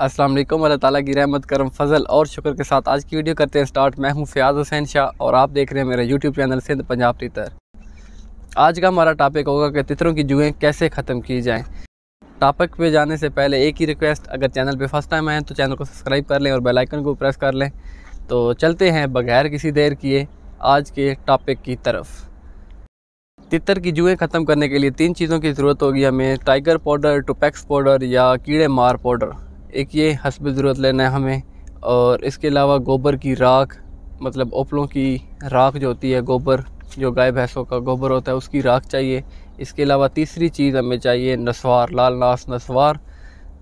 अस्सलाम वालेकुम, अल्लाह ताला की रहमत करम फजल और शुक्र के साथ आज की वीडियो करते हैं स्टार्ट। मैं हूं फ़याज़ हुसैन शाह और आप देख रहे हैं मेरा यूट्यूब चैनल सिंध पंजाब तितर। आज का हमारा टॉपिक होगा कि तितरों की जुएँ कैसे ख़त्म की जाएँ। टॉपिक पे जाने से पहले एक ही रिक्वेस्ट, अगर चैनल पे फर्स्ट टाइम आए तो चैनल को सब्सक्राइब कर लें और बेल आइकन को प्रेस कर लें। तो चलते हैं बगैर किसी देर किए आज के टॉपिक की तरफ। तितर की जुएँ ख़त्म करने के लिए 3 चीज़ों की ज़रूरत होगी हमें: टाइगर पाउडर, टुपेक्स पाउडर या कीड़े मार पाउडर। एक ये हस्ब ज़रूरत लेना है हमें, और इसके अलावा गोबर की राख, मतलब ओपलों की राख जो होती है, गोबर जो गाय भैंसों का गोबर होता है उसकी राख चाहिए। इसके अलावा तीसरी चीज़ हमें चाहिए नस्वार, लाल नास नस्वार।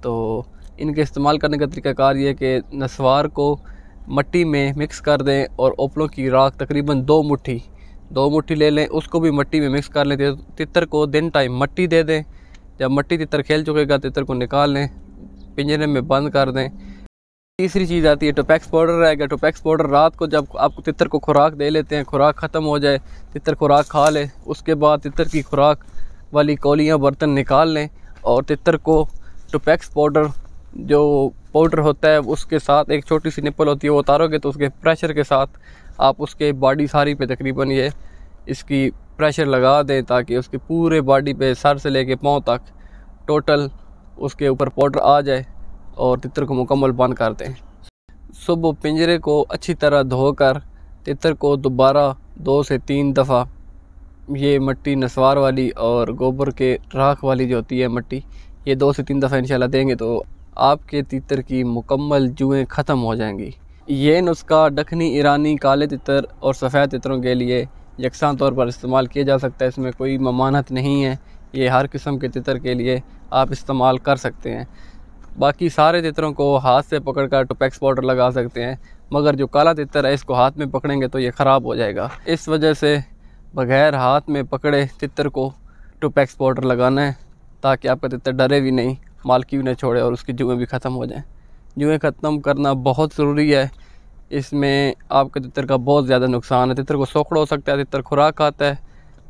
तो इनके इस्तेमाल करने का तरीकाकार ये है कि नस्वार को मट्टी में मिक्स कर दें और ओपलों की राख तकरीबन 2 मुट्ठी ले लें, उसको भी मट्टी में मिक्स कर लें। तितर को दिन टाइम मट्टी दे दें। जब मट्टी तितर खेल चुकेगा तितर को निकाल लें, पिंजरे में बंद कर दें। तीसरी चीज़ आती है टुपेक्स पाउडर रहेगा। टुपेक्स पाउडर रात को जब आप तितर को खुराक दे लेते हैं, खुराक ख़त्म हो जाए, तितर खुराक खा ले, उसके बाद तितर की खुराक वाली कौलियाँ बर्तन निकाल लें और तितर को टुपेक्स पाउडर जो पाउडर होता है उसके साथ एक छोटी सी निप्पल होती है वो उतारोगे तो उसके प्रेशर के साथ आप उसके बॉडी सारी पे तकरीबन ये इसकी प्रेशर लगा दें ताकि उसके पूरे बॉडी पे सर से लेके पाँव तक टोटल उसके ऊपर पाउडर आ जाए और तितर को मुकम्मल बंद कर दें। सुबह पिंजरे को अच्छी तरह धोकर तितर को दोबारा 2 से 3 दफ़ा ये मट्टी नस्वार वाली और गोबर के राख वाली जो होती है मट्टी, ये 2 से 3 दफ़ा इंशाल्लाह देंगे तो आपके तितर की मुकम्मल जुएँ ख़त्म हो जाएंगी। ये नुस्खा दखनी, ईरानी, काले तितर और सफ़ेद तितरों के लिए यकसान तौर पर इस्तेमाल किया जा सकता है। इसमें कोई ममानत नहीं है, ये हर किस्म के तितर के लिए आप इस्तेमाल कर सकते हैं। बाकी सारे तितरों को हाथ से पकड़कर टुपेक्स पाउडर लगा सकते हैं, मगर जो काला तितर है इसको हाथ में पकड़ेंगे तो ये ख़राब हो जाएगा। इस वजह से बग़ैर हाथ में पकड़े तितर को टुपेक्स पाउडर लगाना है ताकि आपका तितर डरे भी नहीं, मालकी भी न छोड़े और उसकी जुएँ भी ख़त्म हो जाएँ। जुएँ ख़त्म करना बहुत ज़रूरी है। इसमें आपके तितर का बहुत ज़्यादा नुकसान है। तितर को सोखड़ा हो सकता है, तितर खुराक खाता है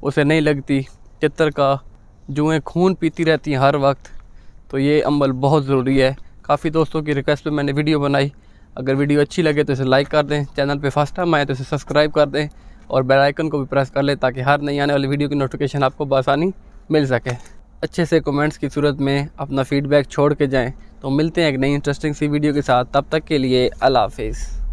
उसे नहीं लगती, तितर का जुएँ खून पीती रहती हैं हर वक्त। तो ये अमल बहुत ज़रूरी है। काफ़ी दोस्तों की रिक्वेस्ट पे मैंने वीडियो बनाई। अगर वीडियो अच्छी लगे तो इसे लाइक कर दें, चैनल पे फर्स्ट टाइम आए तो इसे सब्सक्राइब कर दें और बेल आइकन को भी प्रेस कर लें ताकि हर नई आने वाली वीडियो की नोटिफिकेशन आपको बआसानी मिल सके। अच्छे से कमेंट्स की सूरत में अपना फ़ीडबैक छोड़ के जाएँ। तो मिलते हैं एक नई इंटरेस्टिंग सी वीडियो के साथ, तब तक के लिए अल्लाह हाफ़िज़।